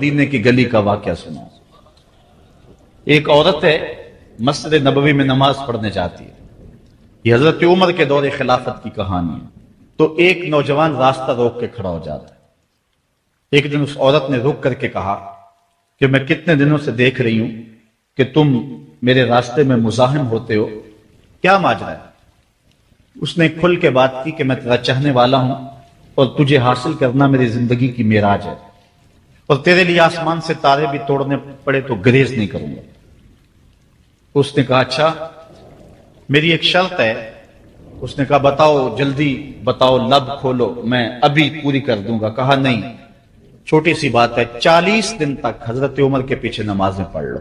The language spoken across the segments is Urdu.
مدینے کی گلی کا واقعہ سنا۔ ایک عورت ہے مسجد نبوی میں نماز پڑھنے جاتی ہے، یہ حضرت عمر کے دور خلافت کی کہانی ہے۔ تو ایک نوجوان راستہ روک کے کھڑا ہو جاتا ہے۔ ایک دن اس عورت نے رک کر کے کہا کہ میں کتنے دنوں سے دیکھ رہی ہوں کہ تم میرے راستے میں مزاحم ہوتے ہو، کیا ماجرا ہے؟ اس نے کھل کے بات کی کہ میں تیرا چاہنے والا ہوں اور تجھے حاصل کرنا میری زندگی کی معراج ہے، اور تیرے لیے آسمان سے تارے بھی توڑنے پڑے تو گریز نہیں کروں گا۔ اس نے کہا اچھا، میری ایک شرط ہے۔ اس نے کہا بتاؤ، جلدی بتاؤ، لب کھولو، میں ابھی پوری کر دوں گا۔ کہا نہیں، چھوٹی سی بات ہے، 40 دن تک حضرت عمر کے پیچھے نمازیں پڑھ لو،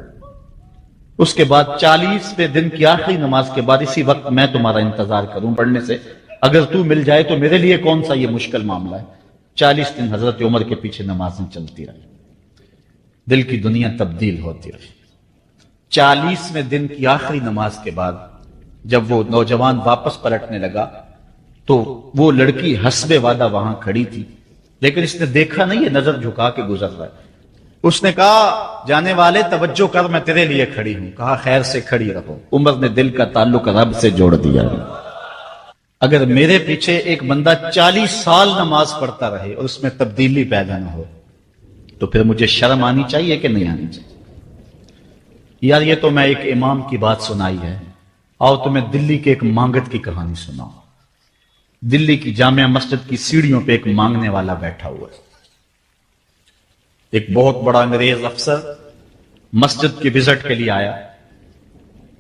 اس کے بعد 40ویں دن کی آخری نماز کے بعد اسی وقت میں تمہارا انتظار کروں پڑھنے سے، اگر تو مل جائے تو میرے لیے کون سا یہ مشکل معاملہ ہے۔ 40 دن حضرت عمر کے پیچھے نمازیں چلتی رہی، دل کی دنیا تبدیل ہوتی رہی۔ 40ویں دن کی آخری نماز کے بعد جب وہ نوجوان واپس پلٹنے لگا تو وہ لڑکی حسب وعدہ وہاں کھڑی تھی، لیکن اس نے دیکھا نہیں ہے، نظر جھکا کے گزر رہا ہے۔ اس نے کہا جانے والے توجہ کر، میں تیرے لیے کھڑی ہوں۔ کہا خیر سے کھڑی رہو۔ عمر نے دل کا تعلق رب سے جوڑ دیا۔ اگر میرے پیچھے ایک بندہ 40 سال نماز پڑھتا رہے اور اس میں تبدیلی پیدا نہ ہو تو پھر مجھے شرم آنی چاہیے کہ نہیں آنی چاہیے؟ یار یہ تو میں ایک امام کی بات سنائی ہے، آؤ تمہیں دلی کے ایک مانگت کی کہانی سناؤ۔ دلی کی جامع مسجد کی سیڑھیوں پہ ایک مانگنے والا بیٹھا ہوا ہے۔ ایک بہت بڑا انگریز افسر مسجد کی وزٹ کے لیے آیا،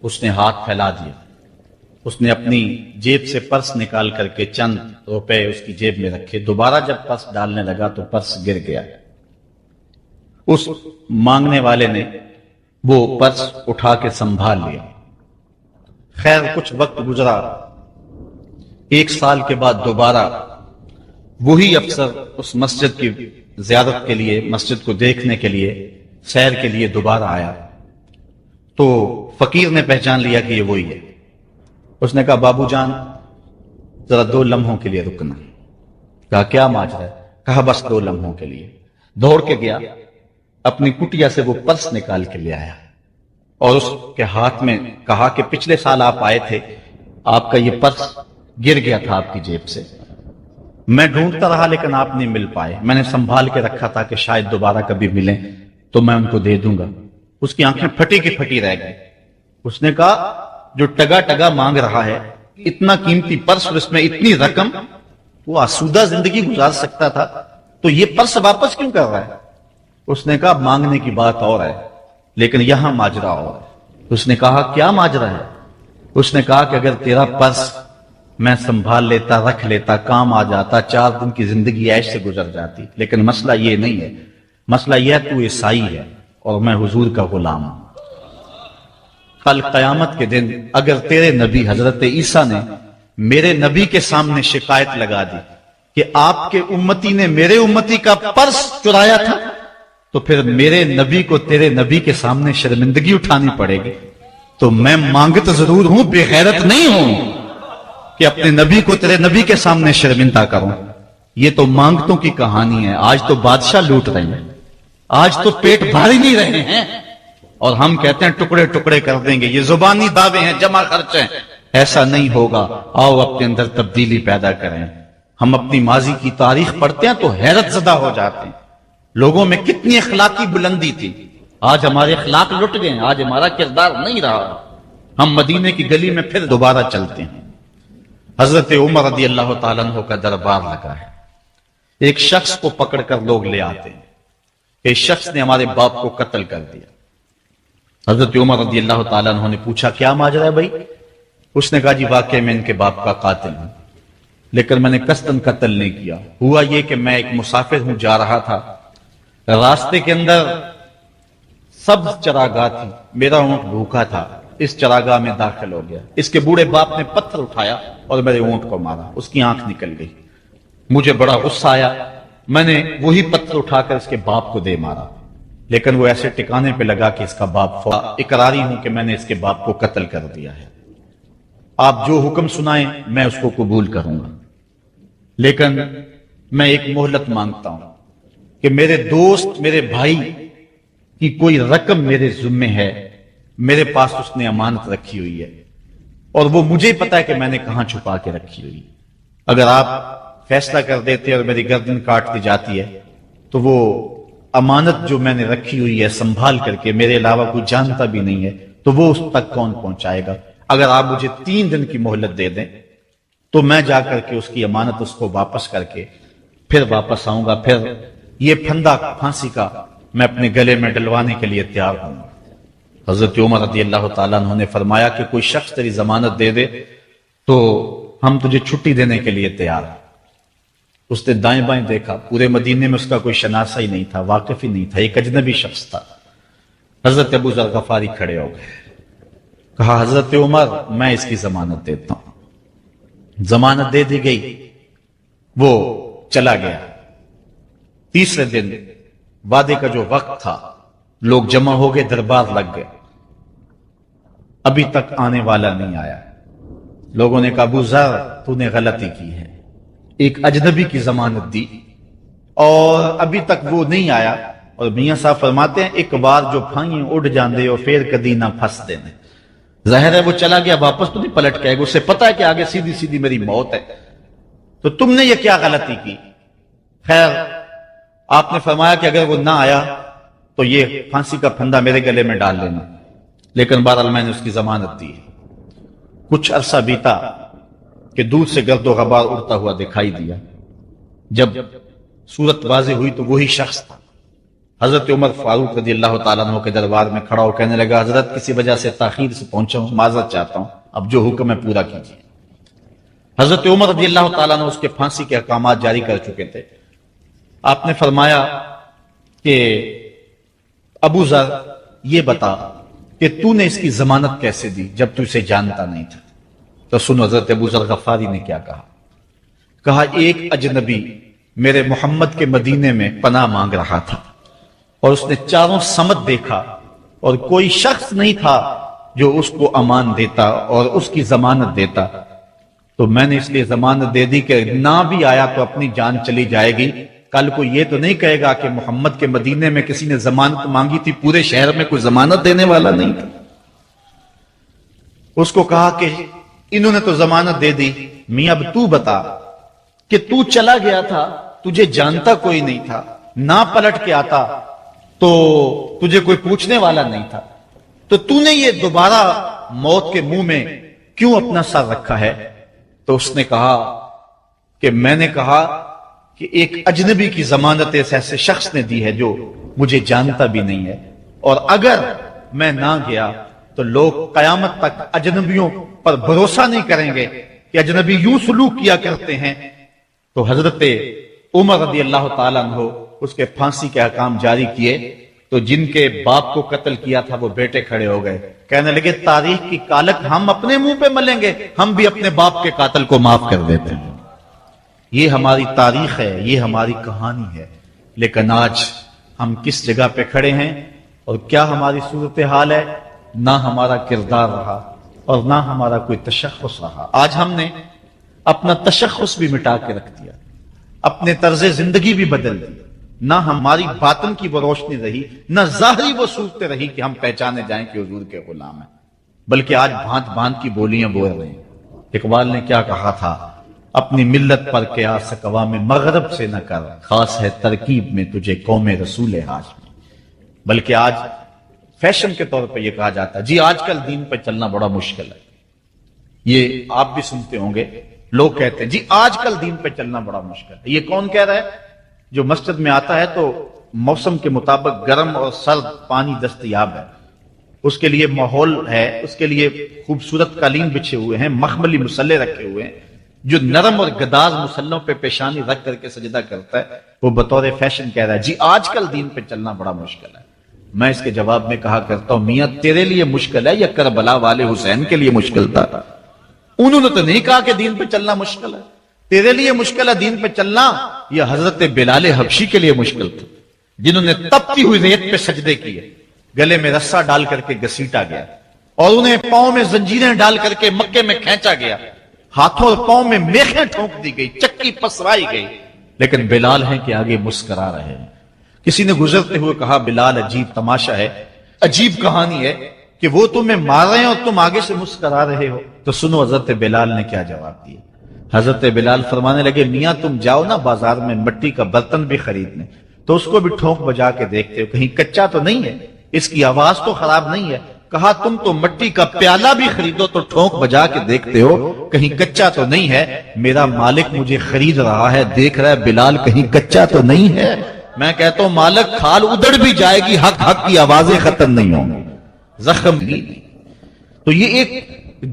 اس نے ہاتھ پھیلا دیا، اس نے اپنی جیب سے پرس نکال کر کے چند روپے اس کی جیب میں رکھے، دوبارہ جب پرس ڈالنے لگا تو پرس گر گیا۔ اس مانگنے والے نے وہ پرس اٹھا کے سنبھال لیا۔ خیر کچھ وقت گزرا، 1 سال کے بعد دوبارہ وہی افسر اس مسجد کی زیارت کے لیے، مسجد کو دیکھنے کے لیے، سیر کے لیے دوبارہ آیا تو فقیر نے پہچان لیا کہ یہ وہی ہے۔ اس نے کہا بابو جان ذرا 2 لمحوں کے لیے رکنا۔ کہا کیا ماجرا ہے؟ کہا بس 2 لمحوں کے لیے۔ دوڑ کے گیا، اپنی کٹیا سے وہ پرس نکال کے لے آیا اور اس کے ہاتھ میں کہا کہ پچھلے سال آپ آئے تھے، آپ کا یہ پرس گر گیا تھا آپ کی جیب سے، میں ڈھونڈتا رہا لیکن آپ نہیں مل پائے، میں نے سنبھال کے رکھا تھا کہ شاید دوبارہ کبھی ملیں تو میں ان کو دے دوں گا۔ اس کی آنکھیں پھٹی کی پھٹی رہ گئی۔ اس نے کہا جو ٹگا ٹگا مانگ رہا ہے، اتنا قیمتی پرس اور اس میں اتنی رقم، وہ آسودہ زندگی گزار سکتا تھا تو یہ پرس واپس کیوں کر رہا ہے؟ اس نے کہا مانگنے کی بات اور ہے لیکن یہاں ماجرا اور ہے۔ اس نے کہا کیا ماجرا ہے؟ اس نے کہا کہ اگر تیرا پرس میں سنبھال لیتا، رکھ لیتا، کام آ جاتا، 4 دن کی زندگی عیش سے گزر جاتی، لیکن مسئلہ یہ نہیں ہے، مسئلہ یہ ہے تو عیسائی ہے اور میں حضور کا غلام ہوں۔ کل قیامت کے دن اگر تیرے نبی حضرت عیسیٰ نے میرے نبی کے سامنے شکایت لگا دی کہ آپ کے امتی نے میرے امتی کا پرس چرایا تھا تو پھر میرے نبی کو تیرے نبی کے سامنے شرمندگی اٹھانی پڑے گی۔ تو میں مانگت ضرور ہوں، بے غیرت نہیں ہوں کہ اپنے نبی کو تیرے نبی کے سامنے شرمندہ کروں۔ یہ تو مانگتوں کی کہانی ہے، آج تو بادشاہ لوٹ رہے ہیں، آج تو پیٹ بھاری نہیں رہے ہیں اور ہم کہتے ہیں ٹکڑے ٹکڑے کر دیں گے، یہ زبانی دعوے ہیں، جمع خرچ ہیں۔ ایسا نہیں ہوگا، آؤ اپنے اندر تبدیلی پیدا کریں۔ ہم اپنی ماضی کی تاریخ پڑھتے ہیں تو حیرت زدہ ہو جاتے ہیں، لوگوں میں کتنی اخلاقی بلندی تھی، آج ہمارے اخلاق لٹ گئے، آج ہمارا کردار نہیں رہا، ہم مدینے کی گلی میں پھر دوبارہ چلتے ہیں۔ حضرت عمر رضی اللہ تعالیٰ عنہ کا دربار لگا ہے، ایک شخص کو پکڑ کر لوگ لے آتے ہیں، ایک شخص نے ہمارے باپ کو قتل کر دیا۔ حضرت عمر رضی اللہ تعالیٰ عنہ نے پوچھا کیا ماجرا ہے بھائی؟ اس نے کہا جی واقعی میں ان کے باپ کا قاتل ہوں، لیکن میں نے قصداً قتل نہیں کیا، ہوا یہ کہ میں ایک مسافر ہوں، جا رہا تھا، راستے کے اندر سبز چراگاہ تھی، میرا اونٹ بھوکا تھا، اس چراگاہ میں داخل ہو گیا، اس کے بوڑھے باپ نے پتھر اٹھایا اور میرے اونٹ کو مارا، اس کی آنکھ نکل گئی، مجھے بڑا غصہ آیا، میں نے وہی پتھر اٹھا کر اس کے باپ کو دے مارا، لیکن وہ ایسے ٹکانے پہ لگا کہ اس کا باپ اقراری ہوں کہ میں نے اس کے باپ کو قتل کر دیا ہے، آپ جو حکم سنائیں میں اس کو قبول کروں گا، لیکن میں ایک مہلت مانگتا ہوں، کہ میرے دوست میرے بھائی کی کوئی رقم میرے ذمے ہے، میرے پاس اس نے امانت رکھی ہوئی ہے اور وہ مجھے پتا ہے کہ میں نے کہاں چھپا کے رکھی ہوئی. اگر آپ فیصلہ کر دیتے اور میری گردن کاٹ دی جاتی ہے تو وہ امانت جو میں نے رکھی ہوئی ہے سنبھال کر کے میرے علاوہ کوئی جانتا بھی نہیں ہے تو وہ اس تک کون پہنچائے گا؟ اگر آپ مجھے 3 دن کی مہلت دے دیں تو میں جا کر کے اس کی امانت اس کو واپس کر کے پھر واپس آؤں گا، پھر یہ پھندا پھانسی کا میں اپنے گلے میں ڈلوانے کے لیے تیار ہوں. حضرت عمر رضی اللہ تعالیٰ عنہ نے فرمایا کہ کوئی شخص تیری ضمانت دے دے تو ہم تجھے چھٹی دینے کے لیے تیار ہیں. اس نے دائیں بائیں دیکھا، پورے مدینے میں اس کا کوئی شناسہ ہی نہیں تھا، واقف ہی نہیں تھا، ایک اجنبی شخص تھا. حضرت ابو ذر غفاری کھڑے ہو گئے، کہا حضرت عمر میں اس کی ضمانت دیتا ہوں. ضمانت دے دی گئی، وہ چلا گیا. تیسرے دن وعدے کا جو وقت تھا لوگ جمع ہو گئے، دربار لگ گئے، ابھی تک آنے والا نہیں آیا. لوگوں نے کہا ابو ذر تو نے غلطی کی ہے، ایک اجنبی کی ضمانت دی اور ابھی تک وہ نہیں آیا. اور میاں صاحب فرماتے ہیں ایک بار جو پھائیں اڑ جاندے اور پھر کدی نہ پھنس دینے. ظاہر ہے وہ چلا گیا، واپس تو نہیں پلٹ کے آئے گا، اسے پتا ہے کہ آگے سیدھی سیدھی میری موت ہے، تو تم نے یہ کیا غلطی کی؟ خیر آپ نے فرمایا کہ اگر وہ نہ آیا تو یہ پھانسی کا پھندا میرے گلے میں ڈال لینا، لیکن بہرحال میں نے اس کی ضمانت دی. کچھ عرصہ بیتا کہ دور سے گرد و غبار اڑتا ہوا دکھائی دیا. جب صورت واضح ہوئی تو وہی شخص تھا. حضرت عمر فاروق رضی اللہ تعالیٰ عنہ کے دربار میں کھڑا ہو کہنے لگا حضرت کسی وجہ سے تاخیر سے پہنچا ہوں، معذرت چاہتا ہوں، اب جو حکم ہے پورا کیجیے. حضرت عمر رضی اللہ تعالیٰ عنہ اس کے پھانسی کے احکامات جاری کر چکے تھے. آپ نے فرمایا کہ ابو ذر یہ بتا کہ تو نے اس کی ضمانت کیسے دی جب تو اسے جانتا نہیں تھا؟ تو سنو حضرت ابو ذر غفاری نے کیا کہا. کہا ایک اجنبی میرے محمد کے مدینے میں پناہ مانگ رہا تھا اور اس نے چاروں سمت دیکھا اور کوئی شخص نہیں تھا جو اس کو امان دیتا اور اس کی ضمانت دیتا، تو میں نے اس لیے ضمانت دے دی کہ نہ بھی آیا تو اپنی جان چلی جائے گی. کل کو یہ تو نہیں کہے گا کہ محمد کے مدینے میں کسی نے ضمانت مانگی تھی، پورے شہر میں کوئی ضمانت دینے والا نہیں تھا. اس کو کہا کہ انہوں نے تو ضمانت دے دی، میاں اب تو بتا کہ تو چلا گیا تھا، تجھے جانتا کوئی نہیں تھا، نہ پلٹ کے آتا تو تجھے کوئی پوچھنے والا نہیں تھا، تو نے یہ دوبارہ موت کے منہ میں کیوں اپنا سر رکھا ہے؟ تو اس نے کہا کہ میں نے کہا کہ ایک اجنبی کی ضمانت اس ایسے شخص نے دی ہے جو مجھے جانتا بھی نہیں ہے، اور اگر میں نہ گیا تو لوگ قیامت تک اجنبیوں پر بھروسہ نہیں کریں گے کہ اجنبی یوں سلوک کیا کرتے ہیں. تو حضرت عمر رضی اللہ تعالیٰ عنہ اس کے پھانسی کے احکام جاری کیے. تو جن کے باپ کو قتل کیا تھا وہ بیٹے کھڑے ہو گئے، کہنے لگے تاریخ کی کالک ہم اپنے منہ پہ ملیں گے، ہم بھی اپنے باپ کے قاتل کو معاف کر دیتے ہیں. یہ ہماری تاریخ ہے، یہ ہماری کہانی ہے. لیکن آج ہم کس جگہ پہ کھڑے ہیں اور کیا ہماری صورتحال ہے؟ نہ ہمارا کردار رہا اور نہ ہمارا کوئی تشخص رہا. آج ہم نے اپنا تشخص بھی مٹا کے رکھ دیا، اپنے طرز زندگی بھی بدل دی. نہ ہماری باطن کی وہ روشنی رہی، نہ ظاہری وہ صورت رہی کہ ہم پہچانے جائیں کہ حضور کے غلام ہیں، بلکہ آج بھانت بھانت کی بولیاں بول رہے ہیں. اقبال نے کیا کہا تھا؟ اپنی ملت پر قیاس اقوام مغرب سے نہ کر، خاص ہے ترکیب میں تجھے قوم رسول ہاشمی. بلکہ آج فیشن کے طور پہ یہ کہا جاتا ہے جی آج کل دین پہ چلنا بڑا مشکل ہے. یہ آپ بھی سنتے ہوں گے، لوگ کہتے ہیں جی آج کل دین پہ چلنا بڑا مشکل ہے. یہ کون کہہ رہا ہے؟ جو مسجد میں آتا ہے تو موسم کے مطابق گرم اور سرد پانی دستیاب ہے، اس کے لیے ماحول ہے، اس کے لیے خوبصورت قالین بچھے ہوئے ہیں، مخملی مسلح رکھے ہوئے ہیں. جو نرم اور گداز مسلوں پہ پیشانی رکھ کر کے سجدہ کرتا ہے وہ بطور فیشن کہہ رہا ہے جی آج کل دین پہ چلنا بڑا مشکل ہے. میں اس کے جواب میں کہا کرتا ہوں میاں تیرے لیے مشکل ہے یا کربلا والے حسین کے لیے مشکل تھا؟ انہوں نے تو نہیں کہا کہ دین پہ چلنا مشکل ہے. تیرے لیے مشکل ہے دین پہ چلنا یا حضرت بلال حبشی کے لیے مشکل تھا جنہوں نے تپتی ہوئی ریت پہ سجدے کیے، گلے میں رسا ڈال کر کے گھسیٹا گیا اور انہیں پاؤں میں زنجیریں ڈال کر کے مکے میں کھینچا گیا، ہاتھوں اور پاؤں میں میخیں ٹھونک دی گئی، چکی پسرائی گئی، لیکن بلال ہیں کہ آگے مسکرا رہے ہیں. کسی نے گزرتے ہوئے کہا بلال عجیب تماشا ہے، عجیب کہانی ہے کہ وہ تمہیں مار رہے ہیں اور تم آگے سے مسکرا رہے ہو۔ تو سنو حضرت بلال نے کیا جواب دیا۔ حضرت بلال فرمانے لگے میاں تم جاؤ نا بازار میں مٹی کا برتن بھی خریدنے، تو اس کو بھی ٹھونک بجا کے دیکھتے ہو کہیں کچا تو نہیں ہے، اس کی آواز تو خراب نہیں ہے۔ کہا تم تو مٹی کا پیالہ بھی خریدو تو ٹھونک بجا کے دیکھتے ہو کہیں کچا تو نہیں ہے، میرا مالک مجھے خرید رہا ہے، دیکھ رہا ہے بلال کہیں کچا تو نہیں ہے۔ میں کہتا ہوں مالک کھال ادڑ بھی جائے گی، حق حق کی آوازیں ختم نہیں ہوں گی، زخم نہیں۔ تو یہ ایک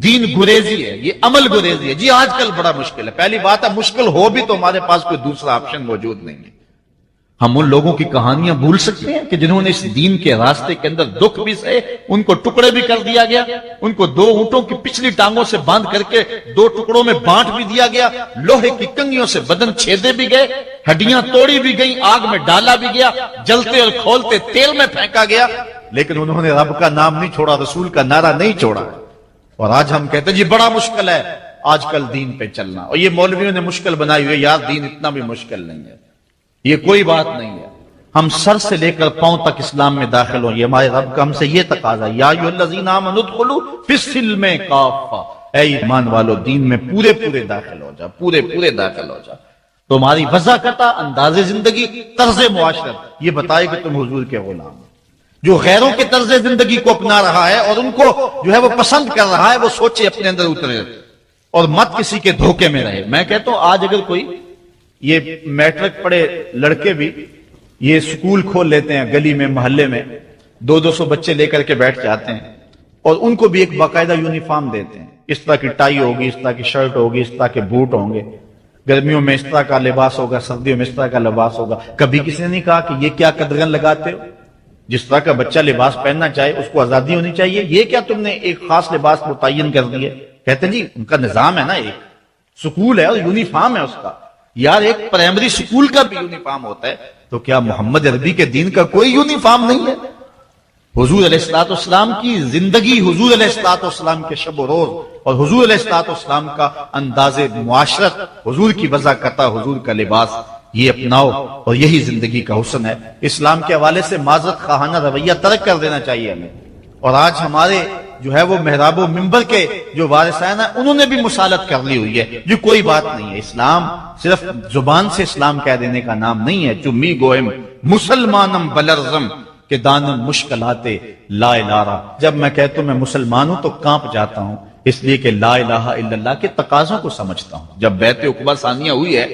دین گریزی ہے، یہ عمل گریزی ہے۔ جی آج کل بڑا مشکل ہے، پہلی بات ہے مشکل ہو بھی تو ہمارے پاس کوئی دوسرا آپشن موجود نہیں ہے۔ ہم ان لوگوں کی کہانیاں بھول سکتے ہیں کہ جنہوں نے اس دین کے راستے کے اندر دکھ بھی سہے، ان کو ٹکڑے بھی کر دیا گیا، ان کو 2 اونٹوں کی پچھلی ٹانگوں سے باندھ کر کے 2 ٹکڑوں میں بانٹ بھی دیا گیا، لوہے کی کنگھیوں سے بدن چھیدے بھی گئے، ہڈیاں توڑی بھی گئیں، آگ میں ڈالا بھی گیا، جلتے اور کھولتے تیل میں پھینکا گیا، لیکن انہوں نے رب کا نام نہیں چھوڑا، رسول کا نعرہ نہیں چھوڑا۔ اور آج ہم کہتے ہیں جی بڑا مشکل ہے آج کل دین پہ چلنا، اور یہ مولویوں نے مشکل بنائی ہوئی ہے، یار دین اتنا بھی مشکل نہیں ہے، یہ کوئی بات نہیں ہے۔ ہم سر سے لے کر پاؤں تک اسلام میں داخل ہوں، یہ ہمارے رب کا ہم سے یہ تقاضا، یا ایھا الذین آمنوا ادخلوا فی السلم کافہ، اے ایمان والو دین میں پورے پورے داخل ہو جا، پورے پورے داخل ہو جا۔ تو ہماری وضاحت، انداز زندگی، طرز معاشرت یہ بتائے کہ تم حضور کے غلام ہو۔ جو غیروں کے طرز زندگی کو اپنا رہا ہے اور ان کو جو ہے وہ پسند کر رہا ہے، وہ سوچے اپنے اندر اترے اور مت کسی کے دھوکے میں رہے۔ میں کہتا ہوں آج اگر کوئی یہ میٹرک پڑھے لڑکے بھی یہ سکول کھول لیتے ہیں گلی میں محلے میں، 200 بچے لے کر کے بیٹھ جاتے ہیں اور ان کو بھی ایک باقاعدہ یونیفارم دیتے ہیں، اس طرح کی ٹائی ہوگی، اس طرح کی شرٹ ہوگی، اس طرح کے بوٹ ہوں گے، گرمیوں میں اس طرح کا لباس ہوگا، سردیوں میں اس طرح کا لباس ہوگا۔ کبھی کسی نے نہیں کہا کہ یہ کیا قدغن لگاتے ہو؟ جس طرح کا بچہ لباس پہننا چاہے اس کو آزادی ہونی چاہیے، یہ کیا تم نے ایک خاص لباس متعین کر دیے؟ کہتے ہیں جی ان کا نظام ہے نا، ایک سکول ہے اور یونیفارم ہے اس کا۔ یار ایک پرائمری سکول کا بھی یونیفارم ہوتا ہے، تو کیا محمد عربی کے دین کا کوئی یونیفارم نہیں ہے؟ حضور علیہ الصلوۃ والسلام کی زندگی، حضور علیہ الصلوۃ والسلام کے شب و روز اور حضور علیہ الصلوۃ والسلام کا انداز معاشرت، حضور کی وضاحت، حضور کا لباس، یہ اپناؤ اور یہی زندگی کا حسن ہے۔ اسلام کے حوالے سے معذرت خواہانہ رویہ ترک کر دینا چاہیے ہمیں۔ اور آج ہمارے جو ہے وہ محراب و منبر کے جو وارثین ہیں انہوں نے بھی مسالت کر لی ہوئی ہے، جو کوئی بات نہیں ہے۔ اسلام صرف زبان سے اسلام کہہ دینے کا نام نہیں ہے۔ چمی گوہم مسلمانم بلرزم کہ دانم مشکلات لا الہ۔ جب میں کہتا ہوں میں مسلمان ہوں تو کانپ جاتا ہوں، اس لیے کہ لا الہ الا اللہ کے تقاضوں کو سمجھتا ہوں۔ جب بیعت عقبہ ثانیہ ہوئی ہے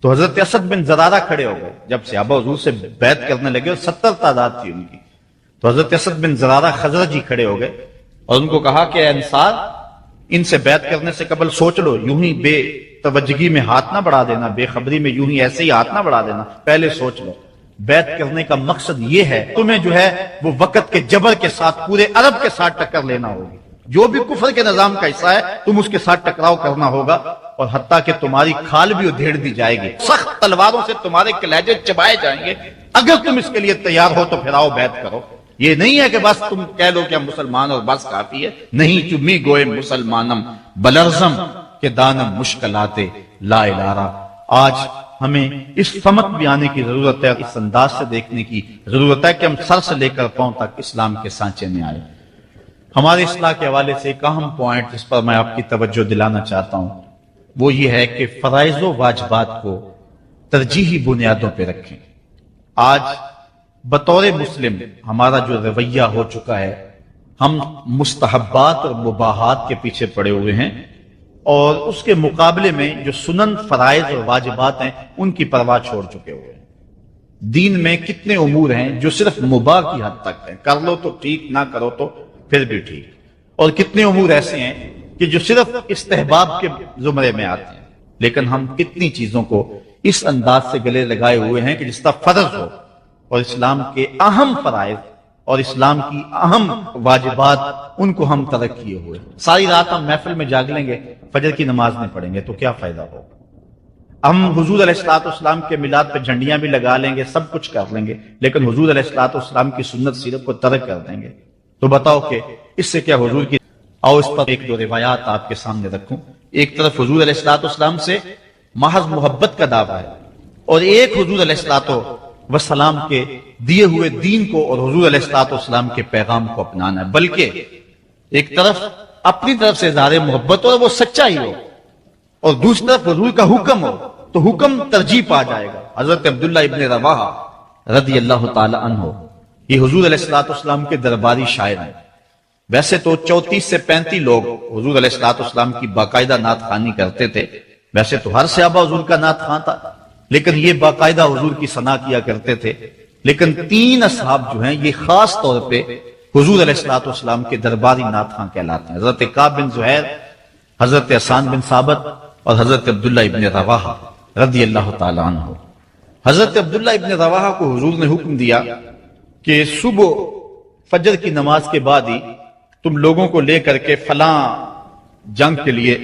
تو حضرت اسد بن زرارہ کھڑے ہو گئے، جب صحابہ حضور سے بیعت کرنے لگے اور 70 تعداد تھی ان کی، تو حضرت اسد بن زرارہ خزرجی کھڑے ہو گئے اور ان کو کہا کہ اے انصار، ان سے بیعت کرنے سے قبل سوچ لو، یوں ہی بے توجہی میں ہاتھ نہ بڑھا دینا، بے خبری میں یوں ہی ایسے ہی ہاتھ نہ بڑھا دینا، پہلے سوچ لو۔ بیعت کرنے کا مقصد یہ ہے تمہیں جو ہے وہ وقت کے جبر کے ساتھ پورے عرب کے ساتھ ٹکر لینا ہوگی، جو بھی کفر کے نظام کا حصہ ہے تم اس کے ساتھ ٹکراؤ کرنا ہوگا، اور حتیٰ کہ تمہاری کھال بھی ادھیڑ دی جائے گی، سخت تلواروں سے تمہارے کلیجے چبائے جائیں گے۔ اگر تم اس کے لیے تیار ہو تو پھر آؤ بیعت کرو۔ یہ نہیں ہے کہ بس تم کہہ لو کہ ہم مسلمان اور بس کافی ہے، نہیں۔ چمی گوئے مسلمانم بلرزم کہ دانم مشکلات لا الہ۔ آج ہمیں اس سمت بھی آنے کی ضرورت ہے، اس انداز سے دیکھنے کی ضرورت ہے کہ ہم سر سے لے کر پاؤں تک اسلام کے سانچے میں آئے۔ ہمارے اصلاح کے حوالے سے ایک اہم پوائنٹ جس پر میں آپ کی توجہ دلانا چاہتا ہوں وہ یہ ہے کہ فرائض و واجبات کو ترجیحی بنیادوں پہ رکھیں۔ آج بطور مسلم ہمارا جو رویہ ہو چکا ہے، ہم مستحبات اور مباحات کے پیچھے پڑے ہوئے ہیں، اور اس کے مقابلے میں جو سنن، فرائض اور واجبات ہیں ان کی پرواہ چھوڑ چکے ہوئے ہیں۔ دین میں کتنے امور ہیں جو صرف مباح کی حد تک ہیں، کر لو تو ٹھیک، نہ کرو تو پھر بھی ٹھیک، اور کتنے امور ایسے ہیں کہ جو صرف استحباب کے زمرے میں آتے ہیں۔ لیکن ہم کتنی چیزوں کو اس انداز سے گلے لگائے ہوئے ہیں کہ جس کا فرض ہو، اور اسلام کے اہم فرائض اور اسلام کی اہم واجبات ان کو ہم ترک کیے ہوئے۔ ساری رات ہم محفل میں جاگ لیں گے، فجر کی نماز نہیں پڑھیں گے تو کیا فائدہ ہو؟ ہم حضور علیہ الصلوۃ والسلام کے میلاد پہ جھنڈیاں بھی لگا لیں گے، سب کچھ کر لیں گے، لیکن حضور علیہ الصلوۃ والسلام کی سنت سیرت کو ترک کر دیں گے، تو بتاؤ کہ اس سے کیا حضور کی؟ آؤ اس پر ایک دو روایات آپ کے سامنے رکھوں۔ ایک طرف حضور علیہ الصلوۃ والسلام سے محض محبت کا دعویٰ ہے، اور ایک حضور علیہ الصلوۃ وسلام کے دیے ہوئے دین کو اور حضور علیہ الصلوۃ والسلام کے پیغام کو اپنانا ہے، بلکہ ایک طرف اپنی طرف سے اظہار محبت اور وہ سچائی ہو، اور دوسری طرف حضور کا حکم ہو تو حکم ترجیح پا جائے گا۔ حضرت عبداللہ ابن رواحہ رضی اللہ تعالی عنہ یہ حضور علیہ الصلوۃ والسلام کے درباری شاعر ہیں۔ ویسے تو 34 سے 35 لوگ حضور علیہ الصلوۃ والسلام کی باقاعدہ نعت خوانی کرتے تھے، ویسے تو ہر صحابہ حضور کا نعت خواں تھا، لیکن یہ باقاعدہ حضور کی ثنا کیا کرتے تھے۔ لیکن 3 اصحاب جو ہیں یہ خاص طور پہ حضور علیہ الصلوۃ والسلام کے درباری نعت خواں کہلاتے ہیں، حضرت کعب بن زہیر، حضرت حسان بن ثابت اور حضرت عبداللہ ابن رواحہ رضی اللہ تعالی عنہ۔ حضرت عبداللہ ابن رواحہ کو حضور نے حکم دیا کہ صبح فجر کی نماز کے بعد ہی تم لوگوں کو لے کر کے فلاں جنگ کے لیے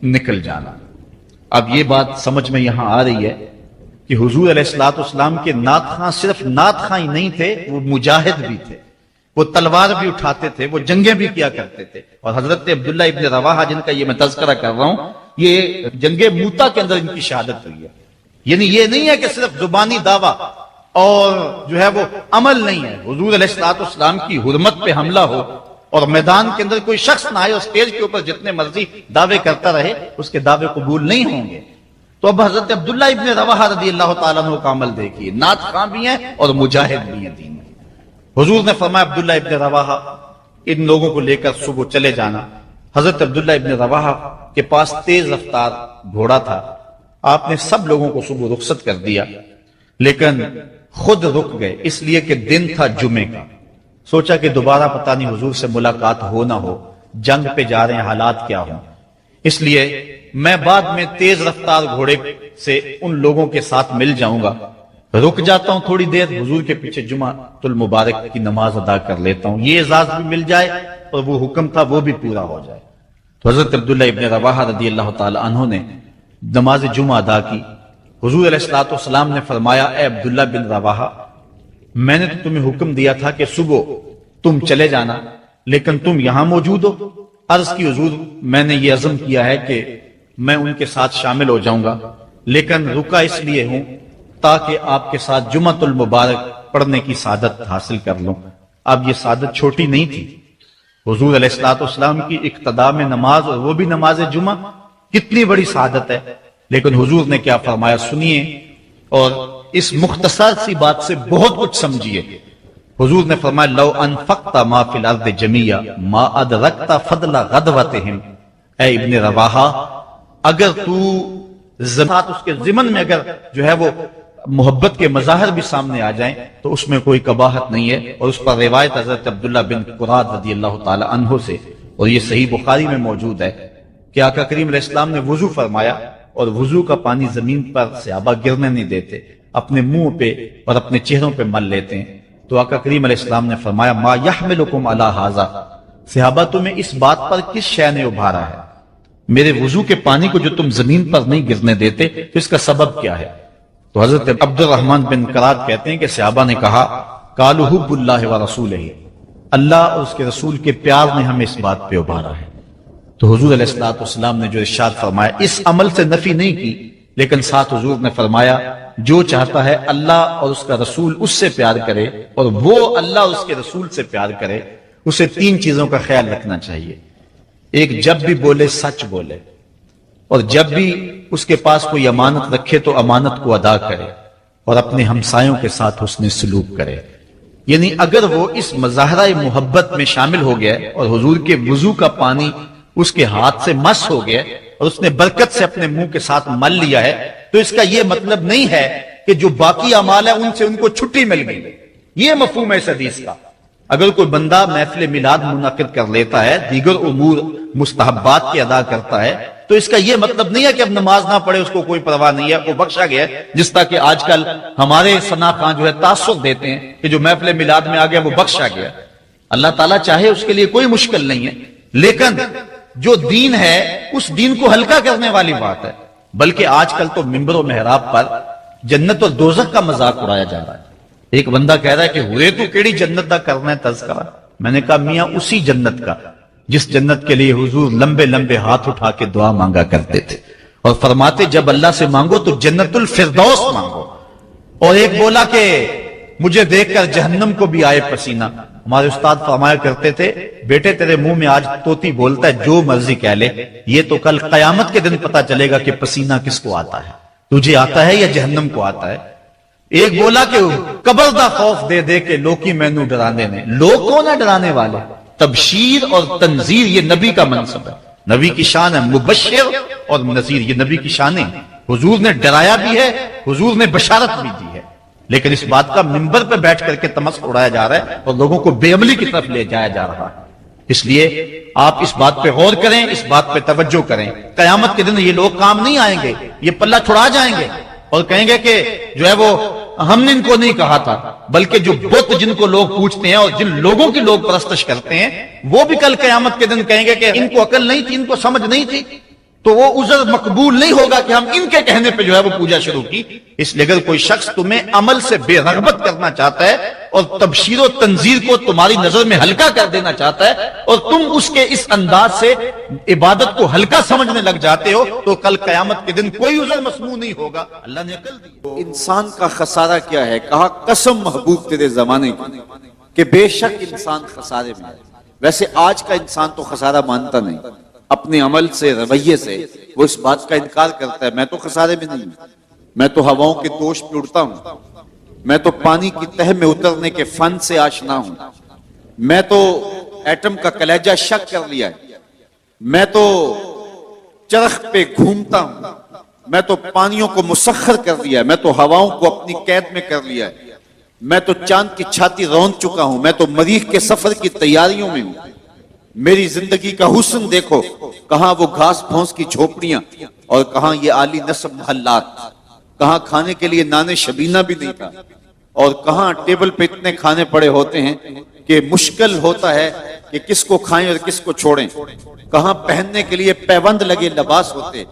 نکل جانا۔ اب یہ بات سمجھ میں یہاں آ رہی ہے کہ حضور علیہ الصلوۃ والسلام کے نعت خواں صرف نعت خواں ہی نہیں تھے، وہ مجاہد بھی تھے، وہ تلوار بھی اٹھاتے تھے، وہ جنگیں بھی کیا کرتے تھے۔ اور حضرت عبداللہ ابن رواحہ جن کا یہ میں تذکرہ کر رہا ہوں، یہ جنگ موتا کے اندر ان کی شہادت ہوئی ہے۔ یعنی یہ نہیں ہے کہ صرف زبانی دعویٰ اور جو ہے وہ عمل نہیں ہے، حضور علیہ الصلوۃ والسلام کی حرمت پہ حملہ ہو اور میدان کے اندر کوئی شخص نہ آئے اور اسٹیج کے اوپر جتنے مرضی دعوے کرتا رہے، اس کے دعوے قبول نہیں ہوں گے۔ تو اب حضرت عبداللہ ابن رواحہ رضی اللہ تعالیٰ عنہ کا عمل دیکھیے، نعت خواں بھی ہیں اور مجاہد بھی ہیں دین میں۔ حضور نے فرمایا عبداللہ ابن رواحہ ان لوگوں کو لے کر صبح چلے جانا۔ حضرت عبداللہ ابن رواحہ کے پاس تیز رفتار گھوڑا تھا، آپ نے سب لوگوں کو صبح رخصت کر دیا، لیکن خود رک گئے اس لیے کہ دن تھا جمعے کا۔ سوچا کہ دوبارہ پتہ نہیں حضور سے ملاقات ہو نہ ہو، جنگ پہ جا رہے ہیں، حالات کیا ہوں، اس لیے میں بعد میں تیز رفتار گھوڑے سے ان لوگوں کے ساتھ مل جاؤں گا، رک جاتا ہوں تھوڑی دیر، حضور کے پیچھے جمعہ المبارک کی نماز ادا کر لیتا ہوں، یہ اعزاز بھی مل جائے اور وہ حکم تھا وہ بھی پورا ہو جائے۔ تو حضرت عبداللہ ابن رواحہ رضی اللہ تعالی عنہ نے نماز جمعہ ادا کی۔ حضور علیہ الصلوۃ والسلام نے فرمایا، اے عبداللہ بن رواحہ، میں نے تو تمہیں حکم دیا تھا کہ صبح تم چلے جانا، لیکن تم یہاں موجود ہو۔ عرض کی حضور میں نے یہ عزم کیا ہے کہ میں ان کے ساتھ شامل ہو جاؤں گا، لیکن رکا اس لیے ہوں تاکہ آپ کے ساتھ جمعۃ المبارک پڑھنے کی سعادت حاصل کر لوں۔ اب یہ سعادت چھوٹی نہیں تھی، حضور علیہ الصلوۃ والسلام کی اقتداء میں نماز اور وہ بھی نماز جمعہ کتنی بڑی سعادت ہے۔ لیکن حضور نے کیا فرمایا سنیے، اور اس مختصر سی بات سے بہت کچھ سمجھیے۔ حضور نے فرمایا لو انفقت ما فی الارض جمیعا ما ادرکت فضل غدوتہم، اے ابن رواحہ اگر تو زکات اس کے ضمن میں اگر جو ہے وہ محبت کے مظاہر بھی سامنے آ جائیں تو اس میں کوئی قباحت نہیں ہے۔ اور اس پر روایت حضرت عبداللہ بن قراد رضی اللہ تعالی عنہ سے، اور یہ صحیح بخاری میں موجود ہے کہ آقا کریم علیہ السلام نے وضو فرمایا اور وضو کا پانی زمین پر صحابہ گرنے نہیں دیتے، اپنے منہ پہ اور اپنے چہروں پہ مل لیتے ہیں۔ تو آقا کریم علیہ السلام نے فرمایا ما یحملکم علی ھذا، صحابہ تمہیں اس بات پر کس شے نے ابھارا ہے؟ میرے وضو کے پانی کو جو تم زمین پر نہیں گرنے دیتے تو اس کا سبب کیا ہے؟ تو حضرت عبد الرحمن بن قراد کہتے ہیں کہ صحابہ نے کہا قالوا حب اللہ ورسولہ، اللہ اور اس کے رسول کے پیار نے ہمیں اس بات پہ ابھارا ہے۔ تو حضور علیہ الصلوۃ والسلام نے جو ارشاد فرمایا اس عمل سے نفی نہیں کی، لیکن ساتھ حضور نے فرمایا جو چاہتا ہے اللہ اور اس کا رسول اس سے پیار کرے اور وہ اللہ اور اس کے رسول سے پیار کرے، اسے 3 چیزوں کا خیال رکھنا چاہیے۔ ایک، جب بھی بولے سچ بولے، اور جب بھی اس کے پاس کوئی امانت رکھے تو امانت کو ادا کرے، اور اپنے ہمسایوں کے ساتھ حسن سلوک کرے۔ یعنی اگر وہ اس مظاہرہ محبت میں شامل ہو گیا اور حضور کے وضو کا پانی اس کے ہاتھ سے مس ہو گیا اور اس نے برکت سے اپنے منہ کے ساتھ مل لیا ہے، تو اس کا یہ مطلب نہیں ہے کہ جو باقی اعمال ہیں ان سے ان کو چھٹی مل گئی۔ یہ مفہوم ہے اس حدیث کا۔ اگر کوئی بندہ محفل میلاد منعقد کر لیتا ہے، دیگر امور مستحبات کی ادا کرتا ہے، تو اس کا یہ مطلب نہیں ہے کہ اب نماز نہ پڑھے اس کو کوئی پرواہ نہیں ہے، وہ بخشا گیا ہے، جس طرح کہ آج کل ہمارے ثنا خواں جو ہے تاثر دیتے ہیں کہ جو محفل میلاد میں آ گیا وہ بخشا گیا۔ اللہ تعالیٰ چاہے اس کے لیے کوئی مشکل نہیں ہے، لیکن جو دین ہے اس دین کو ہلکا کرنے والی بات ہے۔ بلکہ آج کل تو ممبر و محراب پر جنت اور دوزخ کا مذاق اڑایا جا رہا ہے۔ ایک بندہ کہہ رہا ہے کہ ہوئے تو کیڑی جنت دا کرنا ہے تذکرہ۔ میں نے کہا میاں اسی جنت کا جس جنت کے لیے حضور لمبے لمبے ہاتھ اٹھا کے دعا مانگا کرتے تھے اور فرماتے جب اللہ سے مانگو تو جنت الفردوس مانگو، اور ایک بولا کہ مجھے دیکھ کر جہنم کو بھی آئے پسینہ. ہمارے استاد فرمایا کرتے تھے بیٹے تیرے منہ میں آج طوطی بولتا ہے جو مرضی کہہ لے، یہ تو کل قیامت کے دن پتا چلے گا کہ پسینہ کس کو آتا ہے، تجھے آتا ہے یا جہنم کو آتا ہے. ایک بولا کہ قبر دا خوف دے دے کے لوکی مینو ڈرانے نے. لوگ کون ہے ڈرانے والے؟ تبشیر اور تنذیر یہ نبی کا منصب ہے، نبی کی شان ہے. مبشر اور نذیر یہ نبی کی شانیں. حضور نے ڈرایا بھی ہے، حضور نے بشارت بھی دی ہے، لیکن اس بات کا منبر پہ بیٹھ کر کے تمسخر اڑایا جا رہا ہے اور لوگوں کو بے عملی کی طرف لے جایا جا رہا ہے. اس لیے آپ اس بات پہ غور کریں، اس بات پہ توجہ کریں. قیامت کے دن یہ لوگ کام نہیں آئیں گے، یہ پلہ چھڑا جائیں گے اور کہیں گے کہ جو ہے وہ ہم نے ان کو نہیں کہا تھا، بلکہ جو بت جن کو لوگ پوچھتے ہیں اور جن لوگوں کی لوگ پرستش کرتے ہیں وہ بھی کل قیامت کے دن کہیں گے کہ ان کو عقل نہیں تھی، ان کو سمجھ نہیں تھی. تو وہ عذر مقبول نہیں ہوگا کہ ہم ان کے کہنے پہ جو ہے وہ پوجا شروع کی. اس لیے اگر کوئی شخص تمہیں عمل سے بے رغبت کرنا چاہتا ہے اور تبشیر و تنذیر کو تمہاری نظر میں ہلکا کر دینا چاہتا ہے اور تم اس کے اس انداز سے عبادت کو ہلکا سمجھنے لگ جاتے ہو تو کل قیامت کے دن کوئی عذر مسموع نہیں ہوگا. اللہ نے عقل دی. انسان کا خسارہ کیا ہے؟ کہا قسم محبوب تیرے زمانے کی کہ بے شک انسان خسارے میں ہے. ویسے آج کا انسان تو خسارہ مانتا نہیں، اپنے عمل سے رویے سے وہ اس بات کا انکار کرتا ہے میں تو خسارے میں نہیں ہوں، میں تو ہواؤں کے دوش پہ اڑتا ہوں، میں تو پانی کی تہ میں اترنے کے فن سے آشنا ہوں، میں تو ایٹم کا کلیجہ شک کر لیا ہے، میں تو چرخ پہ گھومتا ہوں، میں تو پانیوں کو مسخر کر لیا ہے، میں تو ہواؤں کو اپنی قید میں کر لیا ہے، میں تو چاند کی چھاتی روند چکا ہوں، میں تو مریخ کے سفر کی تیاریوں میں ہوں. میری زندگی کا حسن دیکھو، کہاں وہ گھاس پھونس کی جھوپڑیاں اور کہاں یہ عالی نصب محلات، کہاں کھانے کے لیے نان شبینہ بھی نہیں تھا اور کہاں ٹیبل پہ اتنے کھانے پڑے ہوتے ہیں کہ مشکل ہوتا ہے کہ کس کو کھائیں اور کس کو چھوڑیں، کہاں پہننے کے لیے پیوند لگے لباس ہوتے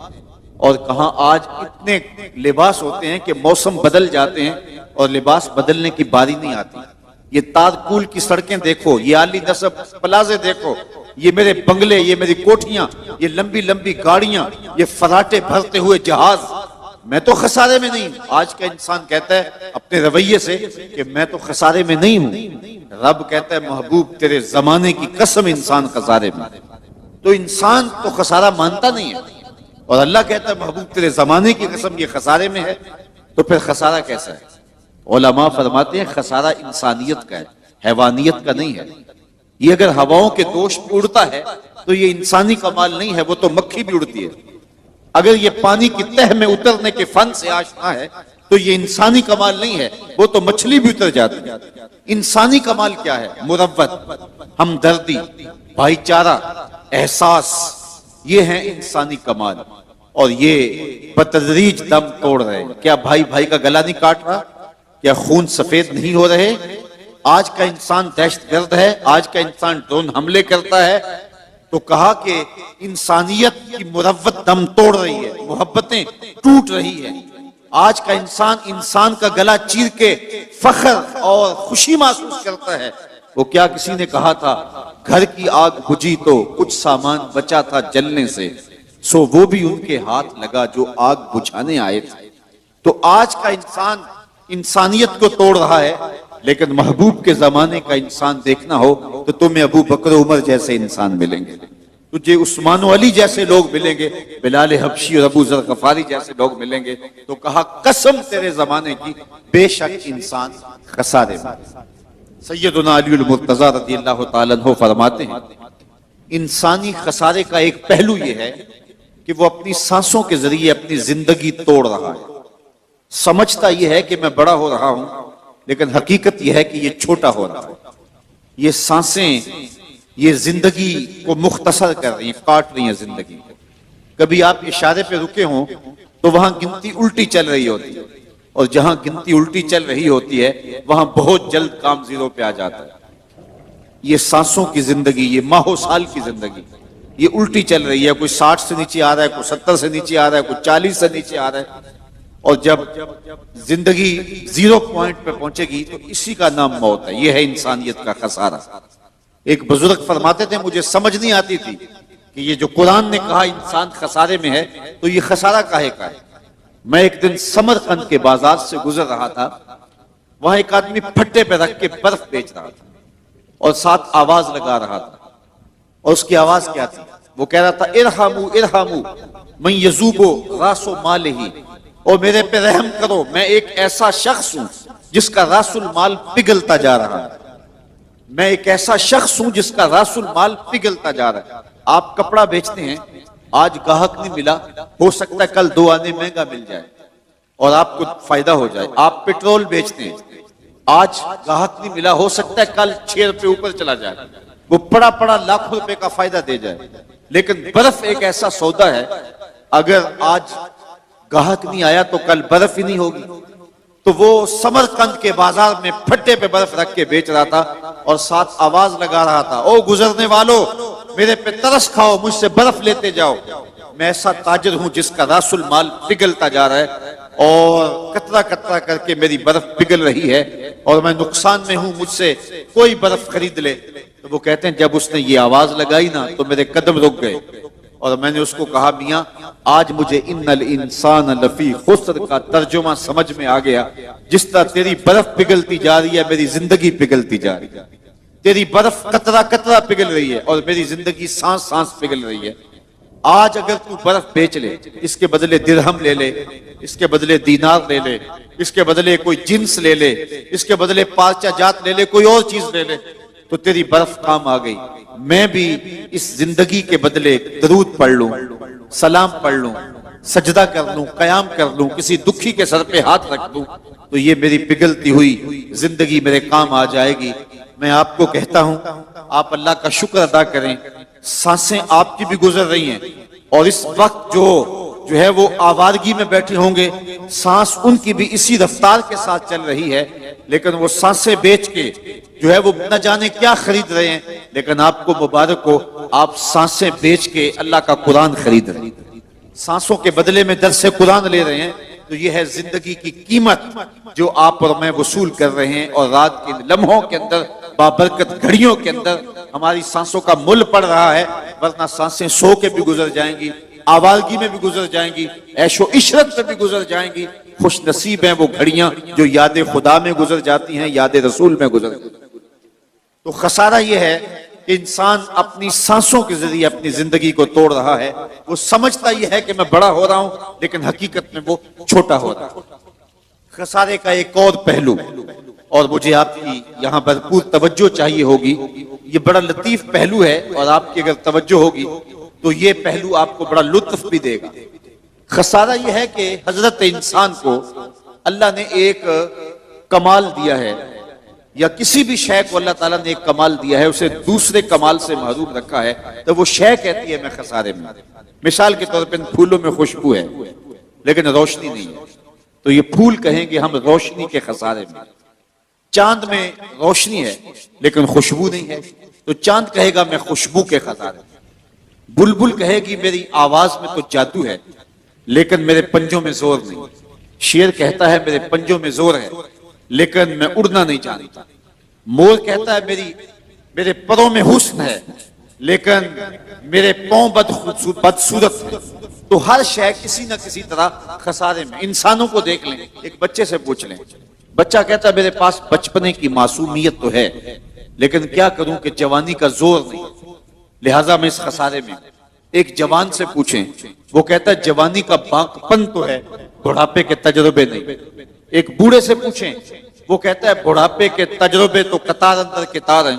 اور کہاں آج اتنے لباس ہوتے ہیں کہ موسم بدل جاتے ہیں اور لباس بدلنے کی باری نہیں آتی. یہ تارکول کی سڑکیں دیکھو، یہ عالی نصب پلازے دیکھو، یہ میرے بنگلے، یہ میری کوٹھیاں، یہ لمبی لمبی گاڑیاں، یہ فراٹے بھرتے ہوئے جہاز، میں تو خسارے میں نہیں. آج کا انسان کہتا ہے اپنے رویے سے کہ میں تو خسارے میں نہیں ہوں. رب کہتا ہے محبوب تیرے زمانے کی قسم انسان خسارے میں. تو انسان تو خسارہ مانتا نہیں ہے اور اللہ کہتا ہے محبوب تیرے زمانے کی قسم یہ خسارے میں ہے. تو پھر خسارہ کیسا ہے؟ علماء فرماتے ہیں خسارہ انسانیت کا ہے، حیوانیت کا نہیں ہے. یہ اگر ہواؤں کے دوش پہ اڑتا ہے تو یہ انسانی کمال نہیں ہے، وہ تو مکھی بھی اڑتی ہے. اگر یہ پانی کی تہ میں اترنے کے فن سے آشنا ہے تو یہ انسانی کمال نہیں ہے، وہ تو مچھلی بھی اتر جاتی ہے. انسانی کمال کیا ہے؟ مروت، ہمدردی، بھائی چارہ، احساس، یہ ہیں انسانی کمال. اور یہ بتدریج دم توڑ رہے ہیں. کیا بھائی بھائی کا گلا نہیں کاٹ رہا؟ کیا خون سفید نہیں ہو رہے؟ آج کا انسان دہشت گرد ہے، آج کا انسان ڈرون حملے کرتا ہے. تو کہا کہ انسانیت کی مروت دم توڑ رہی ہے، محبتیں ٹوٹ رہی ہیں. آج کا انسان کا گلا چیر کے فخر اور خوشی محسوس کرتا ہے. وہ کیا کسی نے کہا تھا گھر کی آگ بجھی تو کچھ سامان بچا تھا جلنے سے، سو وہ بھی ان کے ہاتھ لگا جو آگ بجھانے آئے تھے. تو آج کا انسان انسانیت کو توڑ رہا ہے، لیکن محبوب کے زمانے کا انسان دیکھنا ہو تو تمہیں ابو بکر عمر جیسے انسان ملیں گے، تجھے عثمان و علی جیسے لوگ ملیں گے، بلال حبشی اور ابو ذر غفاری جیسے لوگ ملیں گے. تو کہا قسم تیرے زمانے کی بے شک انسان خسارے میں. سیدنا علی المرتضی رضی اللہ تعالیٰ عنہ فرماتے ہیں انسانی خسارے کا ایک پہلو یہ ہے کہ وہ اپنی سانسوں کے ذریعے اپنی زندگی توڑ رہا ہے. سمجھتا یہ ہے کہ میں بڑا ہو رہا ہوں، لیکن حقیقت یہ ہے کہ یہ چھوٹا ہو رہا ہے. یہ سانسیں یہ زندگی کو مختصر کر رہی ہیں، کاٹ رہی ہیں زندگی. کبھی آپ اشارے پہ رکے ہوں تو وہاں گنتی الٹی چل رہی ہوتی ہے، اور جہاں گنتی الٹی چل رہی ہوتی ہے وہاں بہت جلد کام زیرو پہ آ جاتا ہے. یہ سانسوں کی زندگی، یہ ماہو سال کی زندگی، یہ الٹی چل رہی ہے. کوئی 60 سے نیچے آ رہا ہے، کوئی 70 سے نیچے آ رہا ہے، کوئی 40 سے نیچے آ رہا ہے. اور جب زندگی زیرو پوائنٹ پہ پہنچے گی تو اسی کا نام موت ہے. یہ ہے انسانیت کا خسارہ. ایک بزرگ فرماتے تھے مجھے سمجھ نہیں آتی تھی کہ یہ جو قرآن نے کہا انسان خسارے میں ہے تو یہ خسارہ کاہے کا ہے. میں ایک دن سمرقند کے بازار سے گزر رہا تھا وہاں ایک آدمی پھٹے پہ رکھ کے برف بیچ رہا تھا اور ساتھ آواز لگا رہا تھا، اور اس کی آواز کیا تھی؟ وہ کہہ رہا تھا ارحمو ارحمو من یذوب راس مالہ، اور میرے پہ رحم کرو، میں ایک ایسا شخص ہوں جس کا راس المال پگھلتا جا رہا ہے، میں ایک ایسا شخص ہوں جس کا راس المال پگھلتا جا رہا ہے۔ آپ کپڑا بیچتے ہیں، آج گاہک نہیں ملا، ہو سکتا ہے کل 2 آنے مہنگا مل جائے اور آپ کو فائدہ ہو جائے۔ آپ پیٹرول بیچتے ہیں، آج گاہک نہیں ملا، ہو سکتا ہے کل 6 روپے اوپر چلا جائے، وہ پڑا پڑا لاکھوں روپے کا فائدہ دے جائے۔ لیکن برف ایک ایسا سودا ہے، اگر آج گاہک نہیں آیا تو کل برف ہی نہیں ہوگی۔ تو وہ سمرقند کے بازار میں پھٹے پہ برف رکھ کے بیچ رہا تھا اور ساتھ آواز لگا رہا تھا، او گزرنے والو، میرے پہ ترس کھاؤ، مجھ سے برف لیتے جاؤ، میں ایسا تاجر ہوں جس کا راس المال پگھلتا جا رہا ہے اور قطرہ قطرہ کر کے میری برف پگھل رہی ہے اور میں نقصان میں ہوں، مجھ سے کوئی برف خرید لے۔ تو وہ کہتے ہیں جب اس نے یہ آواز لگائی نا تو میرے قدم رک گئے اور میں نے اس کو کہا میاں آج مجھے ان الانسان لفی خسر کا ترجمہ سمجھ میں آ گیا، جس طرح تیری برف پگھلتی جا رہی ہے میری زندگی پگھلتی جا رہی ہے، تیری برف قطرہ قطرہ پگھل رہی ہے اور میری زندگی سانس سانس پگھل رہی ہے۔ آج اگر تو برف بیچ لے، اس کے بدلے درہم لے لے، اس کے بدلے دینار لے لے، اس کے بدلے کوئی جنس لے لے، اس کے بدلے پارچہ جات لے لے، کوئی اور چیز لے لے، تو تیری برف کام آ گئی۔ میں بھی اس زندگی کے بدلے درود پڑھ لوں، سلام پڑھ لوں، سجدہ کر لوں، قیام کر لوں، کسی دکھی کے سر پہ ہاتھ رکھ دوں، تو یہ میری پگھلتی ہوئی زندگی میرے کام آ جائے گی۔ میں آپ کو کہتا ہوں آپ اللہ کا شکر ادا کریں، سانسیں آپ کی بھی گزر رہی ہیں اور اس وقت جو ہے وہ آوارگی میں بیٹھے ہوں گے، سانس ان کی بھی اسی رفتار کے ساتھ چل رہی ہے، لیکن وہ سانسیں بیچ کے جو ہے وہ نہ جانے کیا خرید رہے ہیں، لیکن آپ کو مبارک ہو، آپ سانسیں بیچ کے اللہ کا قرآن خرید رہے ہیں، سانسوں کے بدلے میں درس قرآن لے رہے ہیں۔ تو یہ ہے زندگی کی قیمت جو آپ اور میں وصول کر رہے ہیں، اور رات کے لمحوں کے اندر، بابرکت گھڑیوں کے اندر ہماری سانسوں کا مل پڑ رہا ہے، ورنہ سانسیں سو کے بھی گزر جائیں گی، آوارگی میں بھی گزر جائیں گی، عیش و عشرت میں بھی گزر جائیں گی۔ خوش نصیب ہیں وہ گھڑیاں جو یاد خدا میں گزر جاتی ہیں، یاد رسول میں گزر جاتی ہیں۔ تو خسارہ یہ ہے کہ انسان اپنی سانسوں کے ذریعے اپنی زندگی کو توڑ رہا ہے، وہ سمجھتا یہ ہے کہ میں بڑا ہو رہا ہوں، لیکن حقیقت میں وہ چھوٹا ہو رہا ہے۔ خسارے کا ایک اور پہلو، اور مجھے آپ کی یہاں بھرپور توجہ چاہیے ہوگی، یہ بڑا لطیف پہلو ہے، اور آپ کی اگر توجہ ہوگی تو یہ پہلو آپ کو بڑا لطف بھی دے گا۔ خسارہ یہ ہے کہ حضرت انسان کو اللہ نے ایک کمال دیا ہے، یا کسی بھی شے کو اللہ تعالیٰ نے ایک کمال دیا ہے، اسے دوسرے کمال سے محروم رکھا ہے، تو وہ شے کہتی ہے میں خسارے میں۔ مثال کے طور پر ان پھولوں میں خوشبو ہے لیکن روشنی نہیں ہے، تو یہ پھول کہیں گے ہم روشنی کے خسارے میں۔ چاند میں روشنی ہے لیکن خوشبو نہیں ہے، تو چاند کہے گا میں خوشبو کے خسارے میں۔ بلبل کہے گی میری آواز میں تو جادو ہے لیکن میرے پنجوں میں زور نہیں۔ شیر کہتا ہے میرے پنجوں میں زور ہے لیکن میں اڑنا نہیں جانتا۔ مور کہتا ہے میرے پروں میں حسن ہے لیکن میرے پاؤں بدصورت ہے۔ تو ہر شے کسی نہ کسی طرح خسارے میں۔ انسانوں کو دیکھ لیں، ایک بچے سے پوچھ لیں، بچہ کہتا ہے میرے پاس بچپنے کی معصومیت تو ہے لیکن کیا کروں کہ جوانی کا زور نہیں، لہٰذا میں اس خسارے میں۔ ایک جوان سے پوچھیں، وہ کہتا ہے جوانی کا باقپن تو ہے، بڑھاپے کے تجربے نہیں۔ ایک بوڑھے سے پوچھیں، وہ کہتا ہے بڑھاپے کے تجربے تو قطار اندر قطار ہیں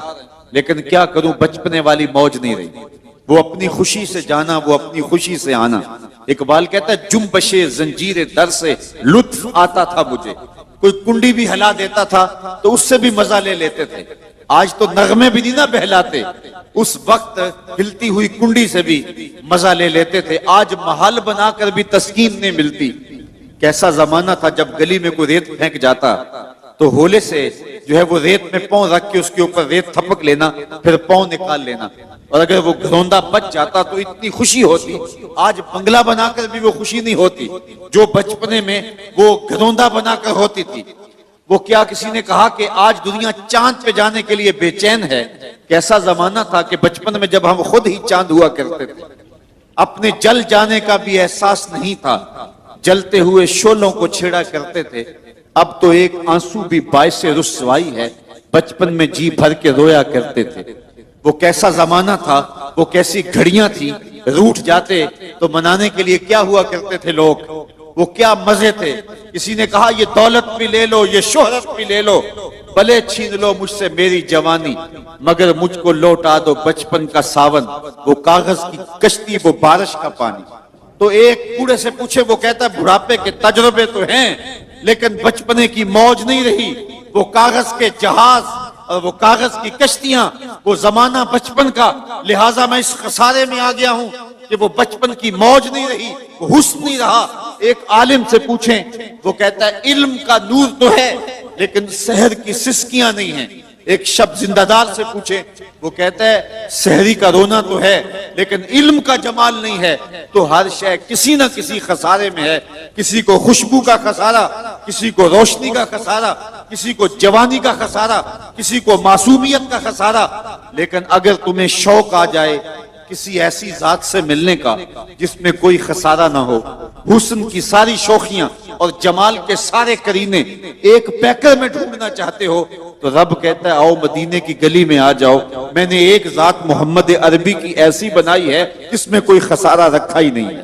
لیکن کیا کروں بچپنے والی موج نہیں رہی، وہ اپنی خوشی سے جانا، وہ اپنی خوشی سے آنا۔ اقبال کہتا ہے جنبش زنجیر در سے لطف آتا تھا مجھے، کوئی کنڈی بھی ہلا دیتا تھا تو اس سے بھی مزہ لے لیتے تھے۔ آج تو نغمے بھی نہیں نہ بہلاتے، اس وقت ہلتی ہوئی کنڈی سے بھی مزہ لے لیتے تھے۔ آج محل بنا کر بھی تسکین نہیں ملتی۔ کیسا زمانہ تھا جب گلی میں کوئی ریت پھینک جاتا تو ہولے سے جو ہے وہ ریت میں پاؤں رکھ کے اس کے اوپر ریت تھپک لینا، پھر پاؤں نکال لینا، اور اگر وہ گھروندہ بچ جاتا تو اتنی خوشی ہوتی۔ آج بنگلہ بنا کر بھی وہ خوشی نہیں ہوتی جو بچپنے میں وہ گھروندہ بنا کر ہوتی تھی۔ وہ کیا کسی نے کہا کہ آج دنیا چاند پہ جانے کے لیے بے چین ہے؟ کیسا زمانہ تھا کہ بچپن میں جب ہم خود ہی چاند ہوا کرتے تھے، اپنے جل جانے کا بھی احساس نہیں تھا، جلتے ہوئے شعلوں کو چھیڑا کرتے تھے، اب تو ایک آنسو بھی باعث رسوائی ہے، بچپن میں جی بھر کے رویا کرتے تھے۔ وہ کیسا زمانہ تھا، وہ کیسی گھڑیاں تھی، روٹھ جاتے تو منانے کے لیے کیا ہوا کرتے تھے لوگ، وہ کیا مزے تھے۔ کسی نے کہا یہ دولت بھی لے لو، یہ شہرت بھی لے لو، بھلے چھین لو مجھ سے میری جوانی، مگر مجھ کو لوٹا دو بچپن کا ساون، وہ کاغذ کی کشتی، وہ بارش کا پانی۔ تو ایک بوڑھے سے پوچھے، وہ کہتا ہے بڑھاپے کے تجربے تو ہیں لیکن بچپنے کی موج نہیں رہی، وہ کاغذ کے جہاز اور وہ کاغذ کی کشتیاں، وہ زمانہ بچپن کا، لہٰذا میں اس خسارے میں آ گیا ہوں کہ وہ بچپن کی موج نہیں رہی، وہ حسن نہیں رہا۔ ایک عالم سے پوچھیں، وہ کہتا ہے علم کا نور تو ہے لیکن سحر کی سسکیاں نہیں ہیں۔ ایک شب زندہ دار سے پوچھے، وہ کہتا ہے سحری کا رونا تو ہے لیکن علم کا جمال نہیں ہے۔ تو ہر شے کسی نہ کسی خسارے میں ہے، کسی کو خوشبو کا خسارہ، کسی کو روشنی کا خسارہ، کسی کو جوانی کا خسارہ، کسی کو معصومیت کا خسارہ۔ لیکن اگر تمہیں شوق آ جائے کسی ایسی ذات سے ملنے کا جس میں کوئی خسارہ نہ ہو، حسن کی ساری شوخیاں اور جمال کے سارے کرینے ایک پیکر میں ڈھونڈنا چاہتے ہو، تو رب کہتا ہے آؤ مدینے کی گلی میں آ جاؤ، میں نے ایک ذات محمد عربی کی ایسی بنائی ہے جس میں کوئی خسارہ رکھا ہی نہیں ہے۔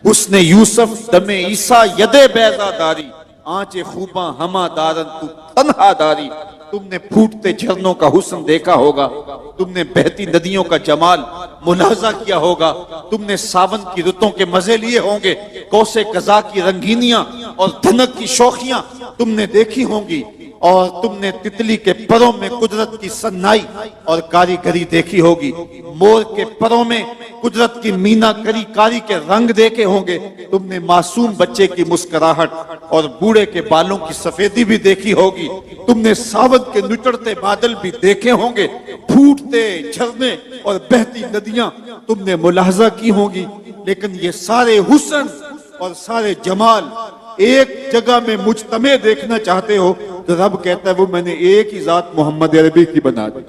حسن یوسف دم عیسیٰ ید بیضا داری، آنچ خوباں ہما دارن تو تنہا داری۔ تم نے پھوٹتے جھرنوں کا حسن دیکھا ہوگا، تم نے بہتی ندیوں کا جمال ملاحظہ کیا ہوگا، تم نے ساون کی رتوں کے مزے لیے ہوں گے، کوسے قضا کی رنگینیاں اور دھنک کی شوخیاں تم نے دیکھی ہوں گی، اور تم نے تتلی کے پروں میں قدرت کی سنائی اور کاریگری دیکھی ہوگی، مور کے پروں میں قدرت کی مینا کری کاری کے رنگ دیکھے ہوں گے، تم نے معصوم بچے کی مسکراہٹ اور بوڑھے کے بالوں کی سفیدی بھی دیکھی ہوگی، تم نے ساون کے نچڑتے بادل بھی دیکھے ہوں گے، پھوٹتے جھرنے اور بہتی ندیاں تم نے ملاحظہ کی ہوں گی۔ لیکن یہ سارے حسن اور سارے جمال ایک جگہ میں مجتمع دیکھنا چاہتے ہو، تو رب کہتا ہے وہ میں نے ایک ہی ذات محمد عربی کی بنا دی۔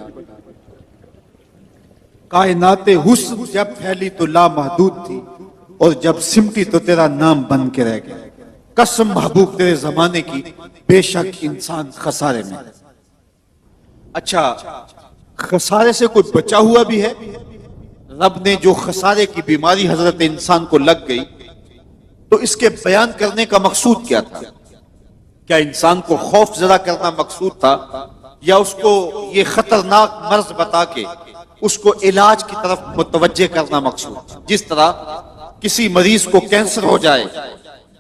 کائنات حسن جب پھیلی تو لامحدود تھی، اور جب سمٹی تو تیرا نام بن کے رہ گیا۔ قسم محبوب تیرے زمانے کی، بے شک انسان خسارے میں۔ اچھا، خسارے سے کوئی بچا ہوا بھی ہے؟ رب نے جو خسارے کی بیماری حضرت انسان کو لگ گئی، تو اس کے بیان کرنے کا مقصود کیا تھا؟ کیا انسان کو خوف زدہ کرنا مقصود تھا، یا اس کو یہ خطرناک مرض بتا کے اس کو علاج کی طرف متوجہ کرنا مقصود تھا؟ جس طرح کسی مریض کو کینسر ہو جائے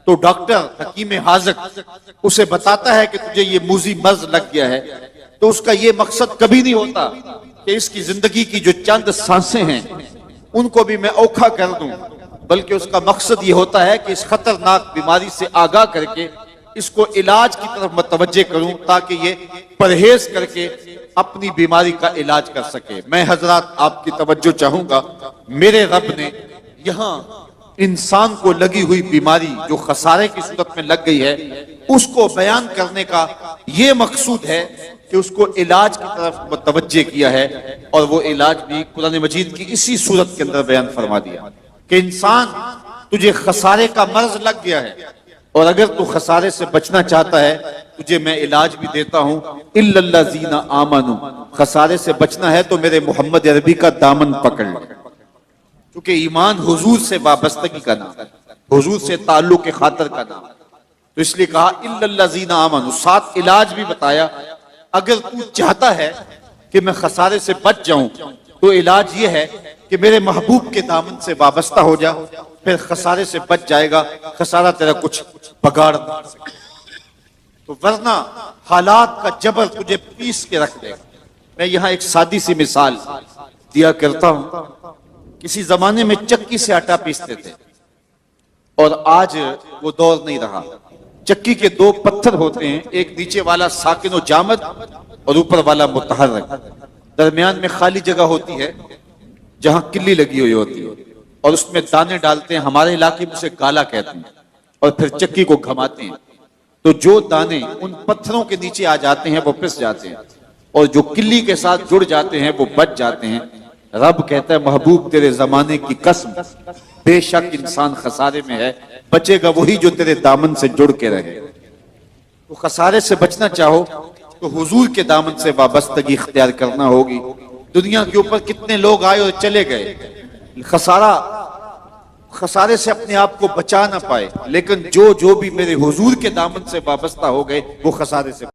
تو ڈاکٹر حکیم حاذق اسے بتاتا ہے کہ تجھے یہ موذی مرض لگ گیا ہے، تو اس کا یہ مقصد کبھی نہیں ہوتا کہ اس کی زندگی کی جو چند سانسیں ہیں ان کو بھی میں اوکھا کر دوں، بلکہ اس کا مقصد یہ ہوتا ہے کہ اس خطرناک بیماری سے آگاہ کر کے اس کو علاج کی طرف متوجہ کروں، تاکہ یہ پرہیز کر کے اپنی بیماری کا علاج کر سکے۔ میں حضرات آپ کی توجہ چاہوں گا، میرے رب نے یہاں انسان کو لگی ہوئی بیماری جو خسارے کی صورت میں لگ گئی ہے، اس کو بیان کرنے کا یہ مقصود ہے کہ اس کو علاج کی طرف متوجہ کیا ہے، اور وہ علاج بھی قرآن مجید کی اسی صورت کے اندر بیان فرما دیا کہ انسان تجھے خسارے کا مرض لگ گیا ہے، اور اگر تو خسارے سے بچنا چاہتا ہے تجھے میں علاج بھی دیتا ہوں۔ اِلَّا الَّذِينَ آمَنُوا، خسارے سے بچنا ہے تو میرے محمد عربی کا دامن پکڑ لے، کیونکہ ایمان حضور سے وابستگی کا نام ہے، حضور سے تعلق کے خاطر کا نام ہے، تو اس لیے کہا اِلَّا الَّذِينَ آمَنُوا، ساتھ علاج بھی بتایا۔ اگر تو چاہتا ہے کہ میں خسارے سے بچ جاؤں تو علاج یہ ہے کہ میرے محبوب کے دامن سے وابستہ ہو جا، پھر خسارے سے بچ جائے گا، خسارہ تیرا کچھ بگاڑ نہیں سکتا۔ تو ورنہ حالات کا جبر تجھے پیس کے رکھ دے گا۔ میں یہاں ایک سادی سی مثال دیا کرتا ہوں۔ کسی زمانے میں چکی سے آٹا پیستے تھے، اور آج وہ دور نہیں رہا۔ چکی کے دو پتھر ہوتے ہیں، ایک نیچے والا ساکن و جامد اور اوپر والا متحرک، درمیان میں خالی جگہ ہوتی ہے جہاں کلی لگی ہوئی ہوتی ہے، اور اس میں دانے ڈالتے ہیں، ہمارے علاقے میں اسے گالا کہتے ہیں، اور پھر چکی کو گھماتے ہیں، تو جو دانے ان پتھروں کے نیچے آ جاتے ہیں وہ پس جاتے ہیں، اور جو کلی کے ساتھ جڑ جاتے ہیں وہ بچ جاتے ہیں۔ رب کہتا ہے محبوب تیرے زمانے کی قسم، بے شک انسان خسارے میں ہے، بچے گا وہی جو تیرے دامن سے جڑ کے رہے۔ تو خسارے سے بچنا چاہو تو حضور کے دامن سے وابستگی اختیار کرنا ہوگی. دنیا کے اوپر کتنے لوگ آئے اور چلے گئے، خسارے سے اپنے آپ کو بچا نہ پائے، لیکن جو بھی میرے حضور کے دامن سے وابستہ ہو گئے وہ خسارے سے